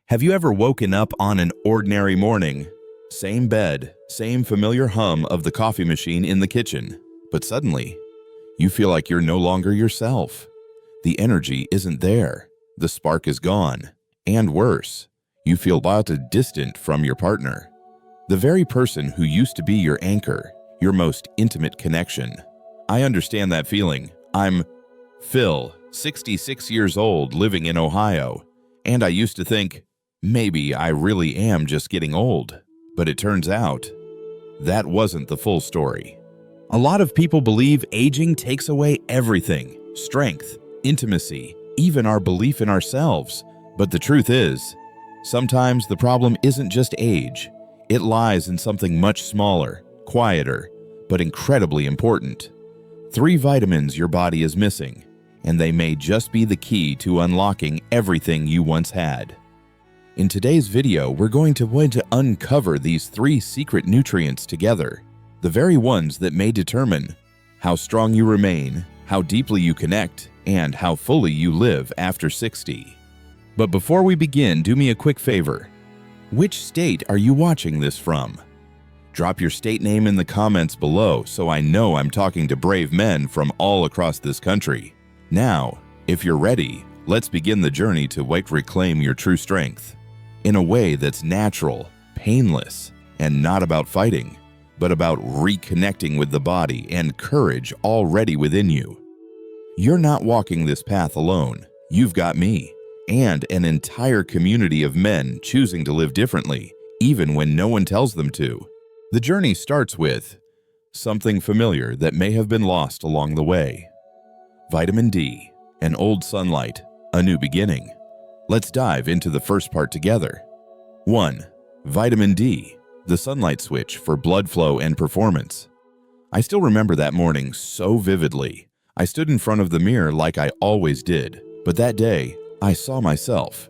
Have you ever woken up on an ordinary morning? Same bed, same familiar hum of the coffee machine in the kitchen, but suddenly, you feel like you're no longer yourself. The energy isn't there, the spark is gone, and worse, you feel distant from your partner. The very person who used to be your anchor, your most intimate connection. I understand that feeling. I'm Phil, 66 years old, living in Ohio, and I used to think, maybe I really am just getting old. But it turns out, that wasn't the full story. A lot of people believe aging takes away everything, strength, intimacy, even our belief in ourselves. But the truth is, sometimes the problem isn't just age. It lies in something much smaller, quieter, but incredibly important. 3 vitamins your body is missing, and they may just be the key to unlocking everything you once had. In today's video, we're going to uncover these 3 secret nutrients together, the very ones that may determine how strong you remain, how deeply you connect, and how fully you live after 60. But before we begin, do me a quick favor. Which state are you watching this from? Drop your state name in the comments below so I know I'm talking to brave men from all across this country. Now, if you're ready, let's begin the journey to reclaim your true strength. In a way that's natural, painless, and not about fighting, but about reconnecting with the body and courage already within you. You're not walking this path alone. You've got me, and an entire community of men choosing to live differently, even when no one tells them to. The journey starts with something familiar that may have been lost along the way. Vitamin D, an old sunlight, a new beginning. Let's dive into the first part together. 1. Vitamin D, the sunlight switch for blood flow and performance. I still remember that morning so vividly. I stood in front of the mirror like I always did, but that day, I saw myself.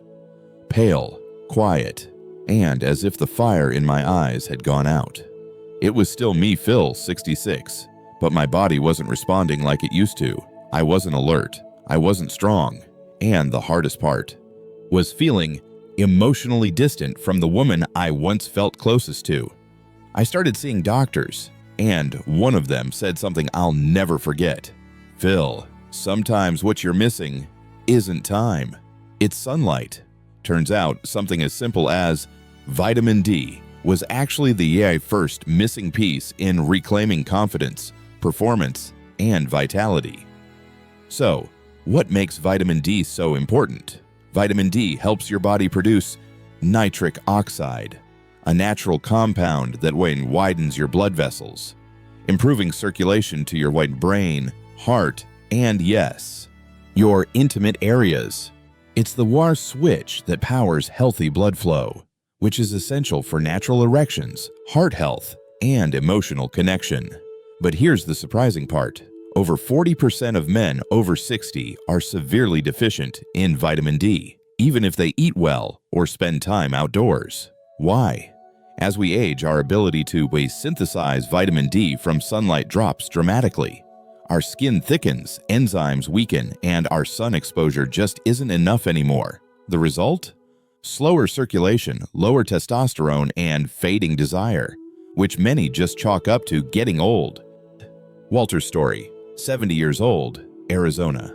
Pale, quiet, and as if the fire in my eyes had gone out. It was still me, Phil, 66, but my body wasn't responding like it used to. I wasn't alert, I wasn't strong, and the hardest part was feeling emotionally distant from the woman I once felt closest to. I started seeing doctors, and one of them said something I'll never forget. Phil, sometimes what you're missing isn't time, it's sunlight. Turns out something as simple as vitamin D was actually the first missing piece in reclaiming confidence, performance, and vitality. So, what makes vitamin D so important? Vitamin D helps your body produce nitric oxide, a natural compound that widens your blood vessels, improving circulation to your brain, heart, and yes, your intimate areas. It's the switch that powers healthy blood flow, which is essential for natural erections, heart health, and emotional connection. But here's the surprising part. Over 40% of men over 60 are severely deficient in vitamin D, even if they eat well or spend time outdoors. Why? As we age, our ability to synthesize vitamin D from sunlight drops dramatically. Our skin thickens, enzymes weaken, and our sun exposure just isn't enough anymore. The result? Slower circulation, lower testosterone, and fading desire, which many just chalk up to getting old. Walter's story. 70 years old, Arizona.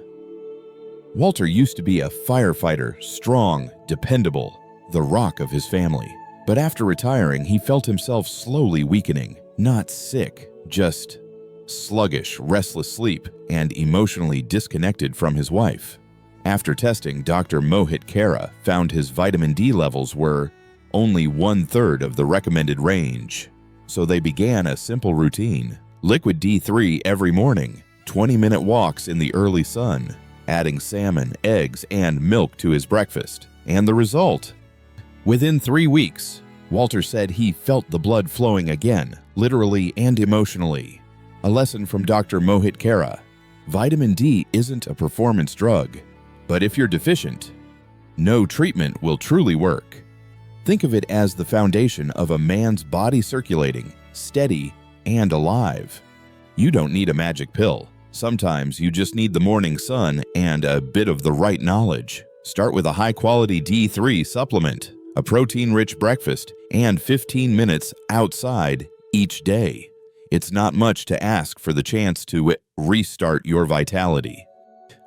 Walter used to be a firefighter, strong, dependable, the rock of his family. But after retiring, he felt himself slowly weakening, not sick, just sluggish, restless sleep, and emotionally disconnected from his wife. After testing, Dr. Mohit Kara found his vitamin D levels were only 1/3 of the recommended range. So they began a simple routine. Liquid D3 every morning, 20-minute walks in the early sun, adding salmon, eggs, and milk to his breakfast. And the result? Within 3 weeks, Walter said he felt the blood flowing again, literally and emotionally. A lesson from Dr. Mohit Kara. Vitamin D isn't a performance drug, but if you're deficient, no treatment will truly work. Think of it as the foundation of a man's body circulating, steady, and alive. You don't need a magic pill. Sometimes you just need the morning sun and a bit of the right knowledge. Start with a high-quality D3 supplement, a protein-rich breakfast, and 15 minutes outside each day. It's not much to ask for the chance to restart your vitality.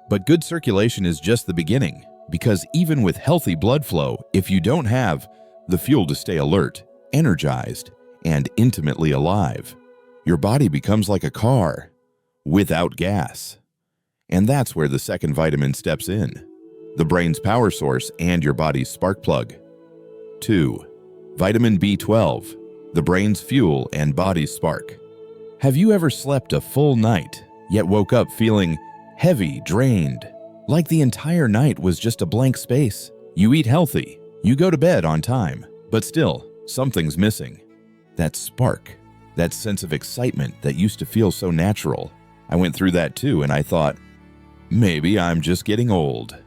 But good circulation is just the beginning, because even with healthy blood flow, if you don't have the fuel to stay alert, energized, and intimately alive, your body becomes like a car without gas. And that's where the second vitamin steps in, the brain's power source and your body's spark plug. 2. Vitamin B12, the brain's fuel and body's spark. Have you ever slept a full night, yet woke up feeling heavy, drained, like the entire night was just a blank space? You eat healthy, you go to bed on time, but still, something's missing. That spark, that sense of excitement that used to feel so natural. I went through that too, and I thought, maybe I'm just getting old.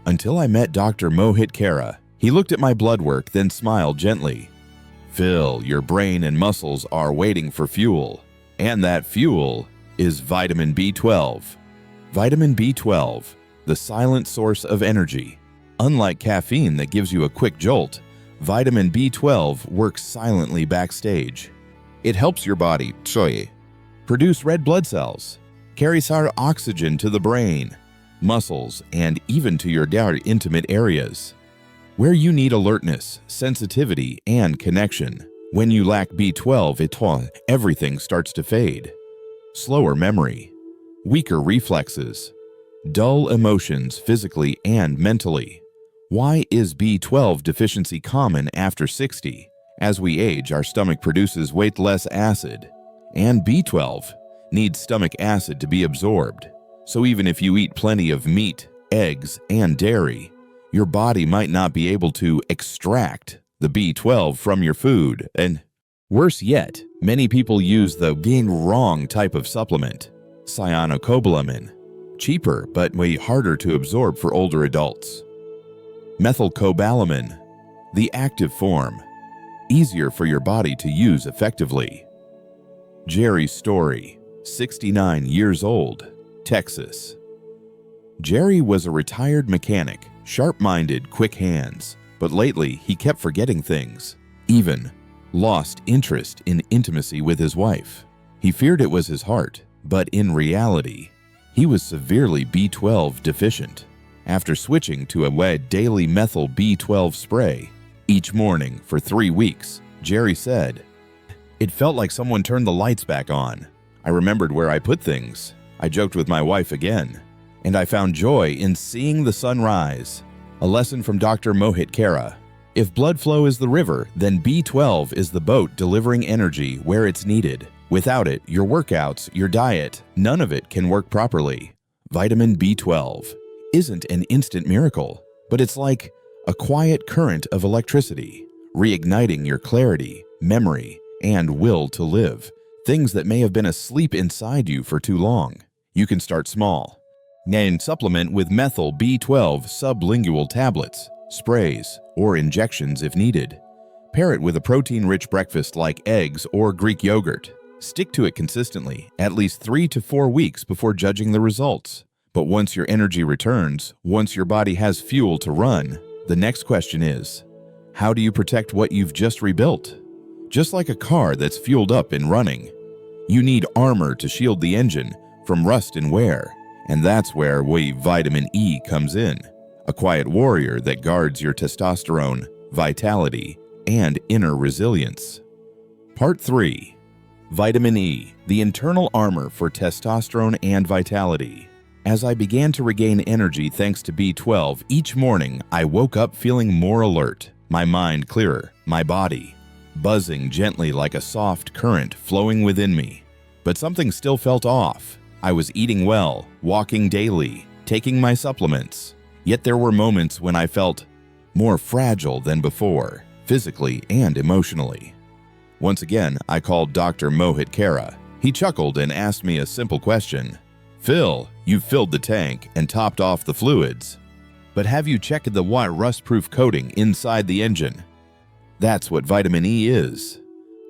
Until I met Dr. Mohit Kara. He looked at my blood work, then smiled gently. Phil, your brain and muscles are waiting for fuel, and that fuel is vitamin B12. Vitamin B12, the silent source of energy. Unlike caffeine that gives you a quick jolt, vitamin B12 works silently backstage. It helps your body produce red blood cells, carries our oxygen to the brain, muscles, and even to your intimate areas, where you need alertness, sensitivity, and connection. When you lack B12, everything starts to fade. Slower memory, weaker reflexes, dull emotions physically and mentally. Why is B12 deficiency common after 60? As we age, our stomach produces way less acid, and B12 needs stomach acid to be absorbed. So even if you eat plenty of meat, eggs, and dairy, your body might not be able to extract the B12 from your food. And worse yet, many people use the wrong type of supplement, cyanocobalamin, cheaper but way harder to absorb for older adults. Methylcobalamin, the active form, easier for your body to use effectively. Jerry's story, 69 years old, Texas. Jerry was a retired mechanic, sharp-minded, quick hands, but lately he kept forgetting things, even lost interest in intimacy with his wife. He feared it was his heart, but in reality, he was severely B12 deficient. After switching to a daily methyl B12 spray each morning for 3 weeks, Jerry said, "It felt like someone turned the lights back on. I remembered where I put things. I joked with my wife again, and I found joy in seeing the sun rise." A lesson from Dr. Mohit Kara. If blood flow is the river, then B12 is the boat delivering energy where it's needed. Without it, your workouts, your diet, none of it can work properly. Vitamin B12 isn't an instant miracle, but it's like a quiet current of electricity, reigniting your clarity, memory, and will to live, things that may have been asleep inside you for too long. You can start small and supplement with methyl B12 sublingual tablets, sprays, or injections if needed. Pair it with a protein-rich breakfast like eggs or Greek yogurt. Stick to it consistently, at least 3 to 4 weeks before judging the results. But once your energy returns, once your body has fuel to run, the next question is, how do you protect what you've just rebuilt? Just like a car that's fueled up and running, you need armor to shield the engine from rust and wear. And that's where vitamin E comes in, a quiet warrior that guards your testosterone, vitality, and inner resilience. Part 3. Vitamin E, the internal armor for testosterone and vitality. As I began to regain energy thanks to B12, each morning I woke up feeling more alert, my mind clearer, my body buzzing gently like a soft current flowing within me. But something still felt off. I was eating well, walking daily, taking my supplements. Yet there were moments when I felt more fragile than before, physically and emotionally. Once again, I called Dr. Mohit Kara. He chuckled and asked me a simple question. "Phil, you've filled the tank and topped off the fluids. But have you checked the rust-proof coating inside the engine?" That's what vitamin E is,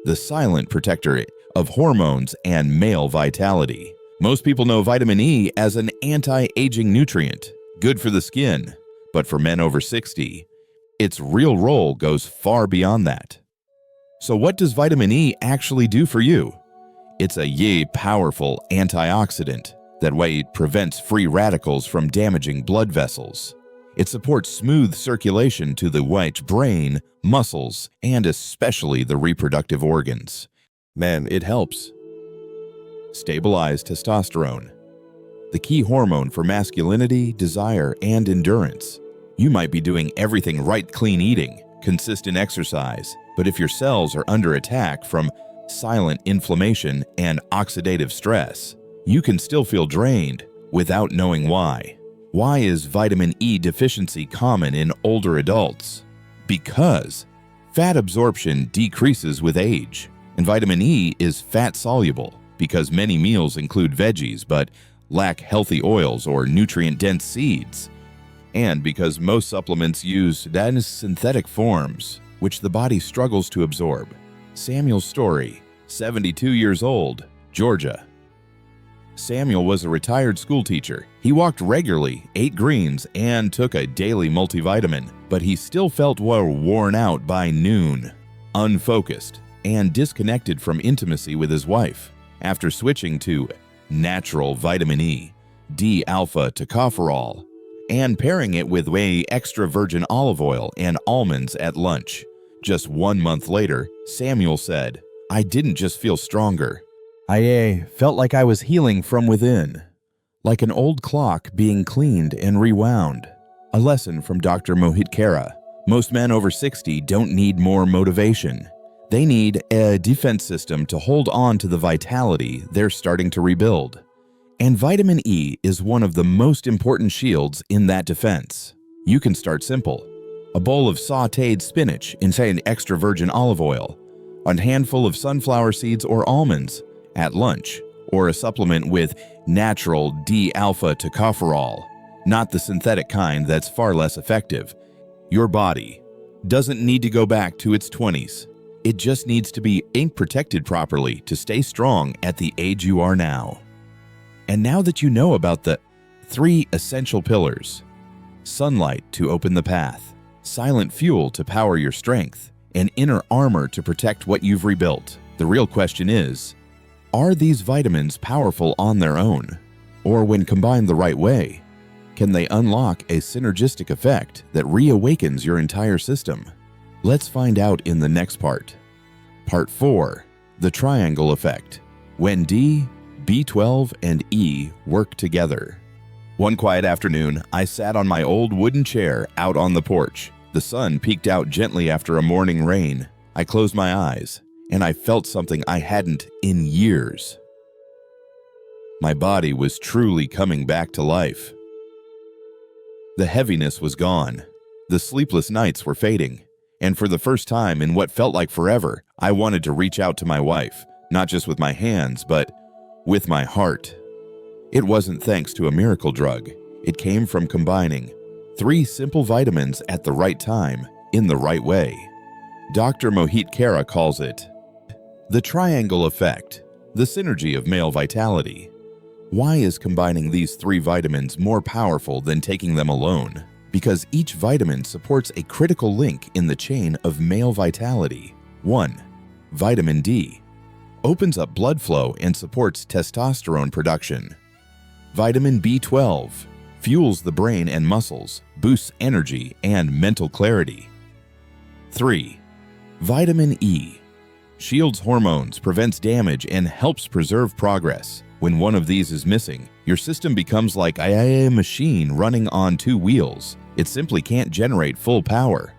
the silent protector of hormones and male vitality. Most people know vitamin E as an anti-aging nutrient, good for the skin, But for men over 60, its real role goes far beyond that. So what does vitamin E actually do for you? It's a powerful antioxidant. That way it prevents free radicals from damaging blood vessels. It supports smooth circulation to the white brain, muscles, and especially the reproductive organs. Man, it helps stabilize testosterone, the key hormone for masculinity, desire, and endurance. You might be doing everything right: clean eating, consistent exercise, but if your cells are under attack from silent inflammation and oxidative stress, you can still feel drained without knowing why. Why is vitamin E deficiency common in older adults? Because fat absorption decreases with age, and vitamin E is fat-soluble because many meals include veggies but lack healthy oils or nutrient-dense seeds, and because most supplements use synthetic forms, which the body struggles to absorb. Samuel's story, 72 years old, Georgia. Samuel was a retired school teacher. He walked regularly, ate greens, and took a daily multivitamin, but he still felt worn out by noon, unfocused, and disconnected from intimacy with his wife. After switching to natural vitamin E, D-alpha tocopherol, and pairing it with extra virgin olive oil and almonds at lunch, just 1 month later, Samuel said, "I didn't just feel stronger. I felt like I was healing from within, like an old clock being cleaned and rewound." A lesson from Dr. Mohit Khera. Most men over 60 don't need more motivation. They need a defense system to hold on to the vitality they're starting to rebuild. And vitamin E is one of the most important shields in that defense. You can start simple. A bowl of sautéed spinach inside extra virgin olive oil, a handful of sunflower seeds or almonds at lunch, or a supplement with natural D-alpha tocopherol, not the synthetic kind that's far less effective. Your body doesn't need to go back to its 20s. It just needs to be ink protected properly to stay strong at the age you are now. And now that you know about the 3 essential pillars: sunlight to open the path, silent fuel to power your strength, and inner armor to protect what you've rebuilt, the real question is, are these vitamins powerful on their own? Or when combined the right way, can they unlock a synergistic effect that reawakens your entire system? Let's find out in the next part. Part 4, the triangle effect, when D, B12, and E work together. One quiet afternoon, I sat on my old wooden chair out on the porch. The sun peeked out gently after a morning rain. I closed my eyes, and I felt something I hadn't in years. My body was truly coming back to life. The heaviness was gone. The sleepless nights were fading. And for the first time in what felt like forever, I wanted to reach out to my wife, not just with my hands, but with my heart. It wasn't thanks to a miracle drug. It came from combining 3 simple vitamins at the right time, in the right way. Dr. Mohit Khera calls it the triangle effect, the synergy of male vitality. Why is combining these 3 vitamins more powerful than taking them alone? Because each vitamin supports a critical link in the chain of male vitality. 1. Vitamin D opens up blood flow and supports testosterone production. Vitamin B12 fuels the brain and muscles, boosts energy and mental clarity. 3. Vitamin E shields hormones, prevents damage, and helps preserve progress. When one of these is missing, your system becomes like a machine running on 2 wheels. It simply can't generate full power.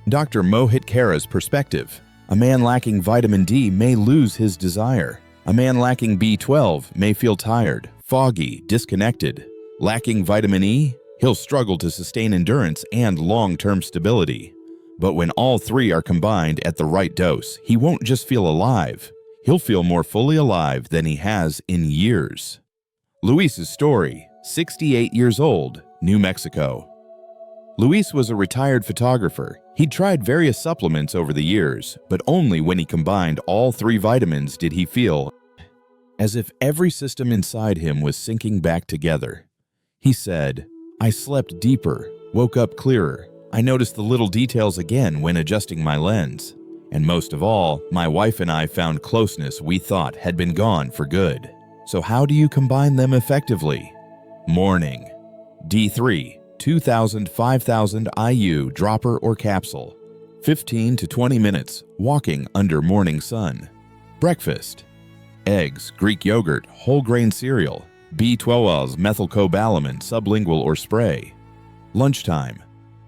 Dr. Mohit Khera's perspective. A man lacking vitamin D may lose his desire. A man lacking B12 may feel tired, foggy, disconnected. Lacking vitamin E, he'll struggle to sustain endurance and long-term stability. But when all 3 are combined at the right dose, he won't just feel alive. He'll feel more fully alive than he has in years. Luis's story, 68 years old, New Mexico. Luis was a retired photographer. He'd tried various supplements over the years, but only when he combined all 3 vitamins did he feel as if every system inside him was sinking back together. He said, I slept deeper, woke up clearer. I noticed the little details again when adjusting my lens. And most of all, my wife and I found closeness we thought had been gone for good. So how do you combine them effectively? Morning. D3, 2000-5000 IU dropper or capsule. 15 to 20 minutes walking under morning sun. Breakfast. Eggs, Greek yogurt, whole grain cereal, B12 methylcobalamin sublingual or spray. Lunchtime.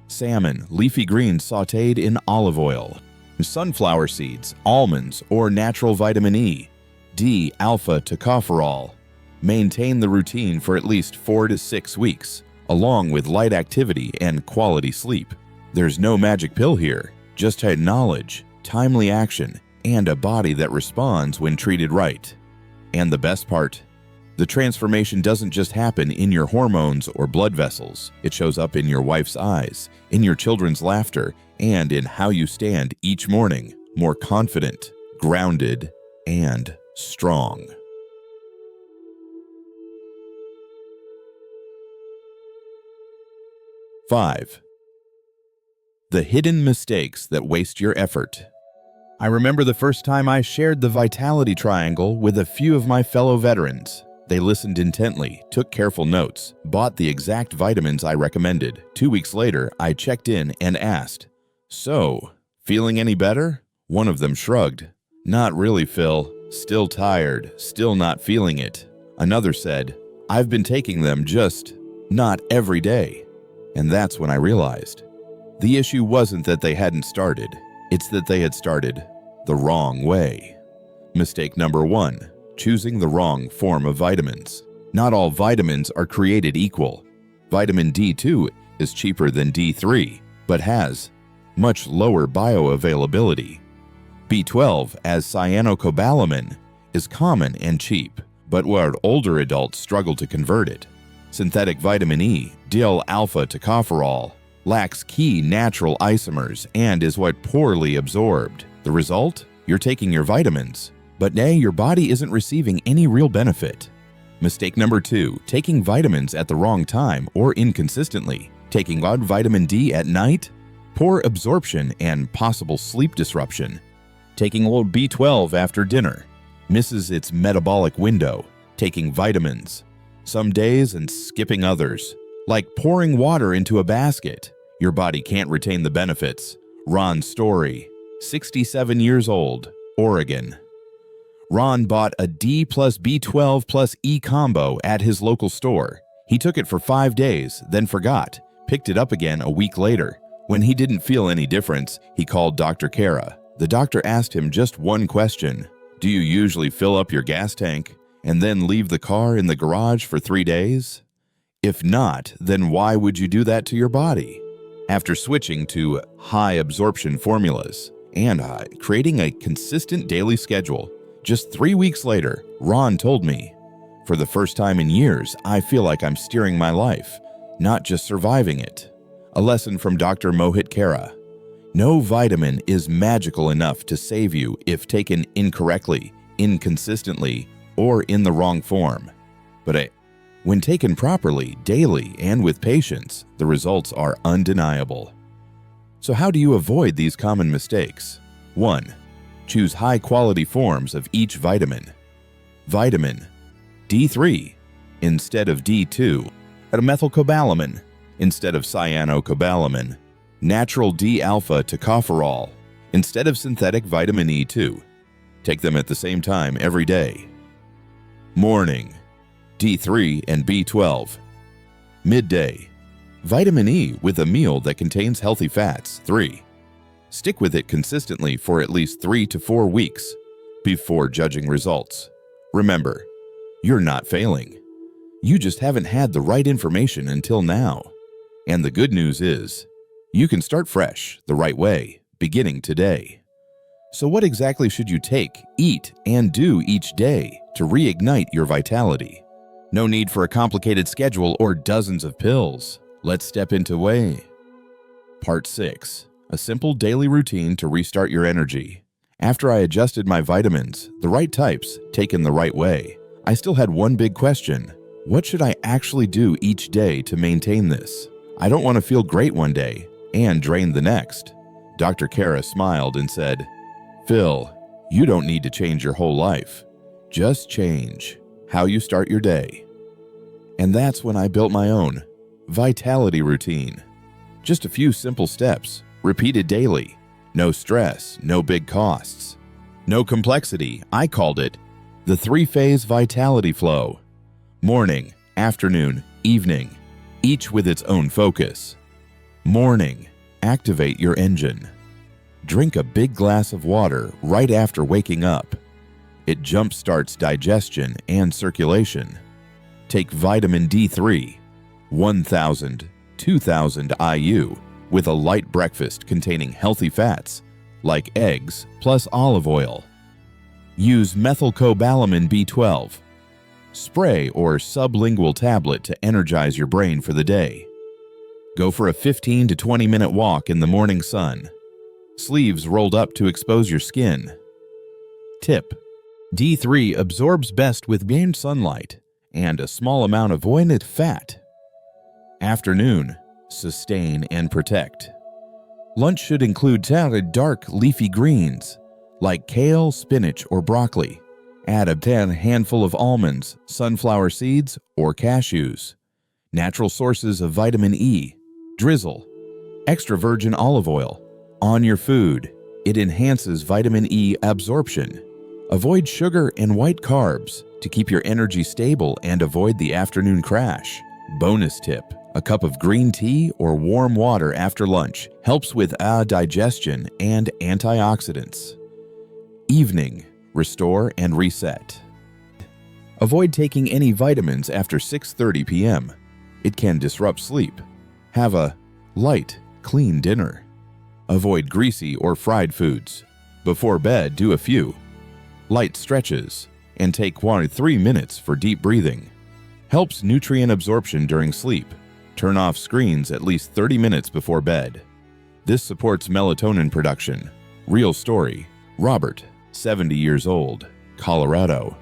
Salmon, leafy greens sautéed in olive oil. Sunflower seeds, almonds, or natural vitamin E, D-alpha tocopherol. Maintain the routine for at least 4 to 6 weeks, along with light activity and quality sleep. There's no magic pill here, just knowledge, timely action, and a body that responds when treated right. And the best part? The transformation doesn't just happen in your hormones or blood vessels. It shows up in your wife's eyes, in your children's laughter, and in how you stand each morning, more confident, grounded, and strong. Five. The hidden mistakes that waste your effort. I remember the first time I shared the vitality triangle with a few of my fellow veterans. They listened intently, took careful notes, bought the exact vitamins I recommended. 2 weeks later, I checked in and asked, "So, feeling any better?" One of them shrugged. "Not really, Phil. Still tired, still not feeling it." Another said, "I've been taking them, just not every day." And that's when I realized the issue wasn't that they hadn't started, it's that they had started the wrong way. Mistake number 1. Choosing the wrong form of vitamins. Not all vitamins are created equal. Vitamin D2 is cheaper than D3, but has much lower bioavailability. B12, as cyanocobalamin, is common and cheap, but what older adults struggle to convert it. Synthetic vitamin E, D-alpha tocopherol, lacks key natural isomers and is what poorly absorbed. The result? You're taking your vitamins, but your body isn't receiving any real benefit. Mistake number 2, taking vitamins at the wrong time or inconsistently. Taking odd vitamin D at night, poor absorption and possible sleep disruption. Taking low B12 after dinner, misses its metabolic window. Taking vitamins some days and skipping others. Like pouring water into a basket. Your body can't retain the benefits. Ron Story, 67 years old, Oregon. Ron bought a D plus B12 plus E combo at his local store. He took it for 5 days, then forgot, picked it up again a week later. When he didn't feel any difference, he called Dr. Kara. The doctor asked him just one question. "Do you usually fill up your gas tank and then leave the car in the garage for 3 days? If not, then why would you do that to your body?" After switching to high absorption formulas and creating a consistent daily schedule, just 3 weeks later, Ron told me, "For the first time in years, I feel like I'm steering my life, not just surviving it." A lesson from Dr. Mohit Kara. No vitamin is magical enough to save you if taken incorrectly, inconsistently, or in the wrong form. But when taken properly, daily, and with patience, the results are undeniable. So how do you avoid these common mistakes? 1. Choose high-quality forms of each vitamin. Vitamin D3 instead of D2, and methylcobalamin instead of cyanocobalamin, natural D-alpha tocopherol instead of synthetic vitamin E2. Take them at the same time every day. Morning, D3 and B12. Midday, vitamin E with a meal that contains healthy fats, 3. Stick with it consistently for at least 3 to 4 weeks before judging results. Remember, you're not failing. You just haven't had the right information until now. And the good news is, you can start fresh, the right way, beginning today. So what exactly should you take, eat, and do each day to reignite your vitality? No need for a complicated schedule or dozens of pills. Let's step into Part 6. A simple daily routine to restart your energy. After I adjusted my vitamins, the right types, taken the right way, I still had one big question. What should I actually do each day to maintain this? I don't want to feel great one day and drained the next. Dr. Kara smiled and said, Phil, you don't need to change your whole life. Just change how you start your day. And that's when I built my own vitality routine. Just a few simple steps, repeated daily. No stress, no big costs. No complexity. I called it the 3-phase vitality flow. Morning, afternoon, evening, each with its own focus. Morning, activate your engine. Drink a big glass of water right after waking up. It jumpstarts digestion and circulation. Take vitamin D3, 1,000, 2,000 IU, with a light breakfast containing healthy fats, like eggs plus olive oil. Use methylcobalamin B12. Spray or sublingual tablet to energize your brain for the day. Go for a 15 to 20 minute walk in the morning sun. Sleeves rolled up to expose your skin. Tip: D3 absorbs best with gained sunlight and a small amount of avoided fat. Afternoon, sustain and protect. Lunch should include dark leafy greens like kale, spinach, or broccoli. Add a handful of almonds, sunflower seeds, or cashews. Natural sources of vitamin E. Drizzle extra virgin olive oil on your food. It enhances vitamin E absorption. Avoid sugar and white carbs to keep your energy stable and avoid the afternoon crash. Bonus tip: a cup of green tea or warm water after lunch helps with digestion and antioxidants. Evening, restore and reset. Avoid taking any vitamins after 6:30 p.m. It can disrupt sleep. Have a light, clean dinner. Avoid greasy or fried foods. Before bed, do a few light stretches and take 3 minutes for deep breathing. Helps nutrient absorption during sleep. Turn off screens at least 30 minutes before bed. This supports melatonin production. Real story: Robert, 70 years old, Colorado.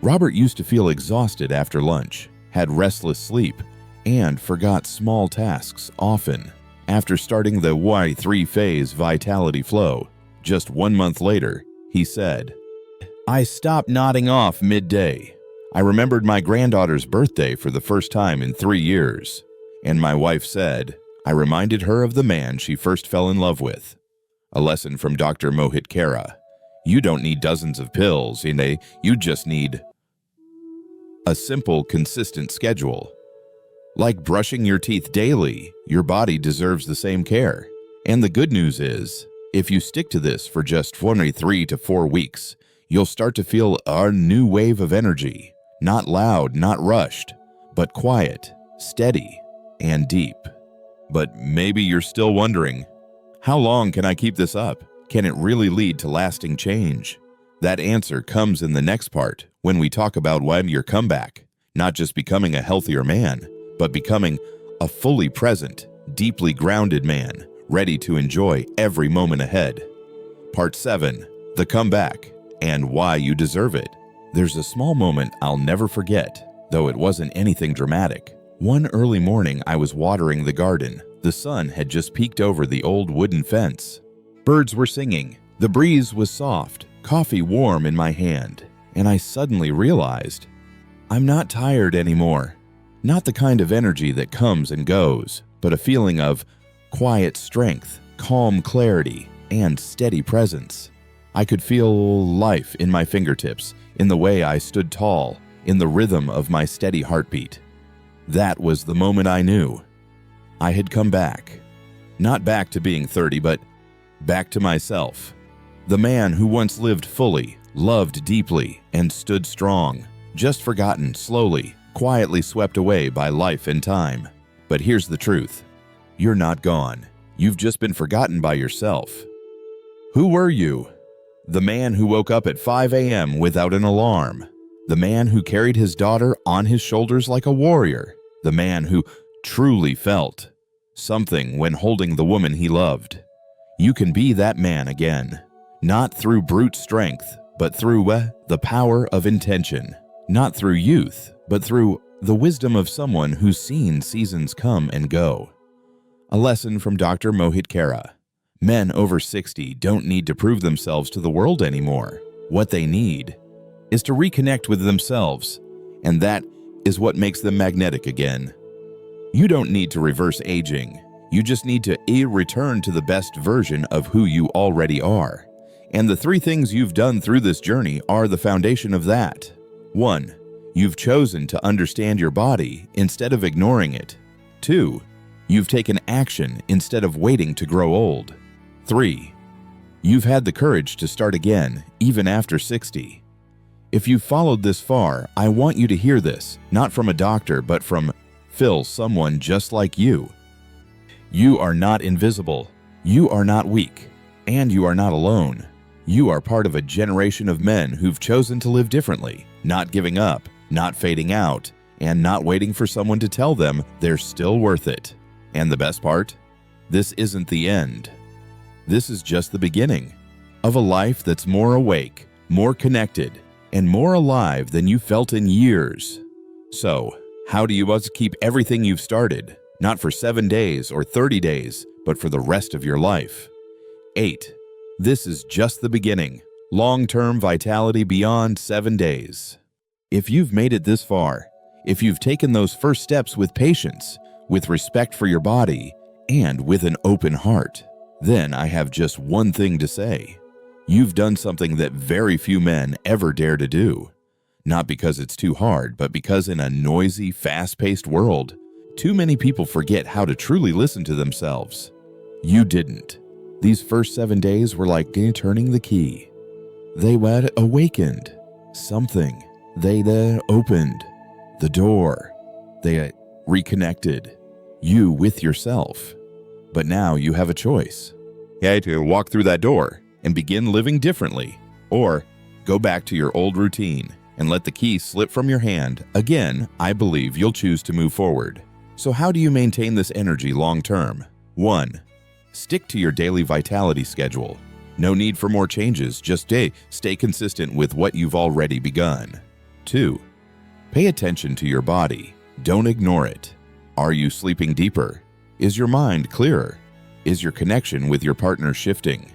Robert used to feel exhausted after lunch, had restless sleep, and forgot small tasks often. After starting the Y3-phase vitality flow, just 1 month later, he said, I stopped nodding off midday. I remembered my granddaughter's birthday for the first time in 3 years, and my wife said, I reminded her of the man she first fell in love with. A lesson from Dr. Mohit Kara. You don't need dozens of pills, you just need a simple, consistent schedule. Like brushing your teeth daily, your body deserves the same care. And the good news is, if you stick to this for just 3 to 4 weeks, you'll start to feel a new wave of energy. Not loud, not rushed, but quiet, steady, and deep. But maybe you're still wondering, how long can I keep this up? Can it really lead to lasting change? That answer comes in the next part when we talk about your comeback, not just becoming a healthier man, but becoming a fully present, deeply grounded man, ready to enjoy every moment ahead. Part 7, the comeback, and why you deserve it. There's a small moment I'll never forget, though it wasn't anything dramatic. One early morning I was watering the garden. The sun had just peeked over the old wooden fence. Birds were singing, the breeze was soft, coffee warm in my hand, and I suddenly realized, I'm not tired anymore. Not the kind of energy that comes and goes, but a feeling of quiet strength, calm clarity, and steady presence. I could feel life in my fingertips, in the way I stood tall, in the rhythm of my steady heartbeat. That was the moment I knew I had come back. Not back to being 30, but back to myself. The man who once lived fully, loved deeply, and stood strong, just forgotten slowly, quietly swept away by life and time. But here's the truth. You're not gone. You've just been forgotten by yourself. Who were you? The man who woke up at 5 a.m. without an alarm. The man who carried his daughter on his shoulders like a warrior. The man who truly felt something when holding the woman he loved. You can be that man again. Not through brute strength, but through the power of intention. Not through youth, but through The wisdom of someone who's seen seasons come and go. A lesson from Dr. Mohit Khera. Men over 60 don't need to prove themselves to the world anymore. What they need is to reconnect with themselves, and that is what makes them magnetic again. You don't need to reverse aging. You just need to return to the best version of who you already are. And the 3 things you've done through this journey are the foundation of that. 1. You've chosen to understand your body instead of ignoring it. 2. You've taken action instead of waiting to grow old. 3. You've had the courage to start again, even after 60. If you've followed this far, I want you to hear this, not from a doctor, but from Phil, someone just like you. You are not invisible. You are not weak. And you are not alone. You are part of a generation of men who've chosen to live differently, not giving up, not fading out, and not waiting for someone to tell them they're still worth it. And the best part? This isn't the end. This is just the beginning of a life that's more awake, more connected, and more alive than you felt in years. So, how do you keep everything you've started? Not for 7 days or 30 days, but for the rest of your life. 8. This is just the beginning. Long-term vitality beyond 7 days. If you've made it this far, if you've taken those first steps with patience, with respect for your body, and with an open heart, then I have just one thing to say. You've done something that very few men ever dare to do. Not because it's too hard, but because in a noisy, fast-paced world, too many people forget how to truly listen to themselves. You didn't. These first 7 days were like turning the key. They were awakened. Something. They opened the door. They reconnected you with yourself. But now you have a choice. You had to walk through that door and begin living differently, or go back to your old routine and let the key slip from your hand. Again, I believe you'll choose to move forward. So how do you maintain this energy long term? 1. Stick to your daily vitality schedule. No need for more changes, just stay consistent with what you've already begun. 2. Pay attention to your body. Don't ignore it. Are you sleeping deeper? Is your mind clearer? Is your connection with your partner shifting?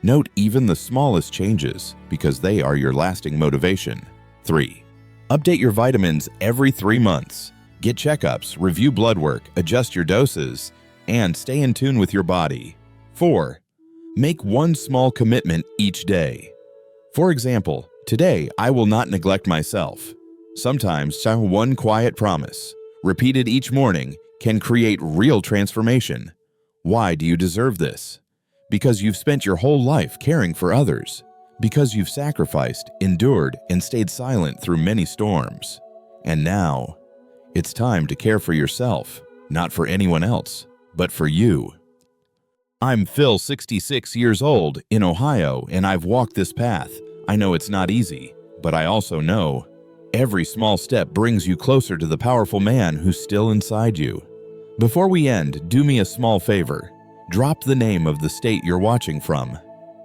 Note even the smallest changes, because they are your lasting motivation. 3. Update your vitamins every 3 months. Get checkups, review blood work, adjust your doses, and stay in tune with your body. 4. Make one small commitment each day. For example, today I will not neglect myself. Sometimes one quiet promise, repeated each morning, can create real transformation. Why do you deserve this? Because you've spent your whole life caring for others. Because you've sacrificed, endured, and stayed silent through many storms. And now, it's time to care for yourself, not for anyone else, but for you. I'm Phil, 66 years old, in Ohio, and I've walked this path. I know it's not easy, but I also know every small step brings you closer to the powerful man who's still inside you. Before we end, do me a small favor. Drop the name of the state you're watching from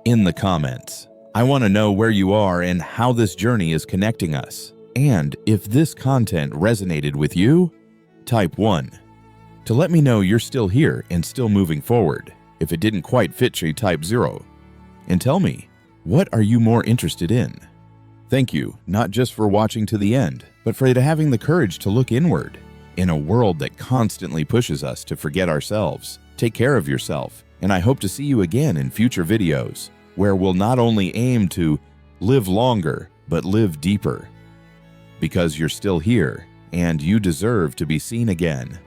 in the comments. I want to know where you are and how this journey is connecting us. And if this content resonated with you, type 1. To let me know you're still here and still moving forward. If it didn't quite fit you, type 0. And tell me, what are you more interested in? Thank you, not just for watching to the end, but for having the courage to look inward. In a world that constantly pushes us to forget ourselves, take care of yourself, and I hope to see you again in future videos, where we'll not only aim to live longer, but live deeper. Because you're still here, and you deserve to be seen again.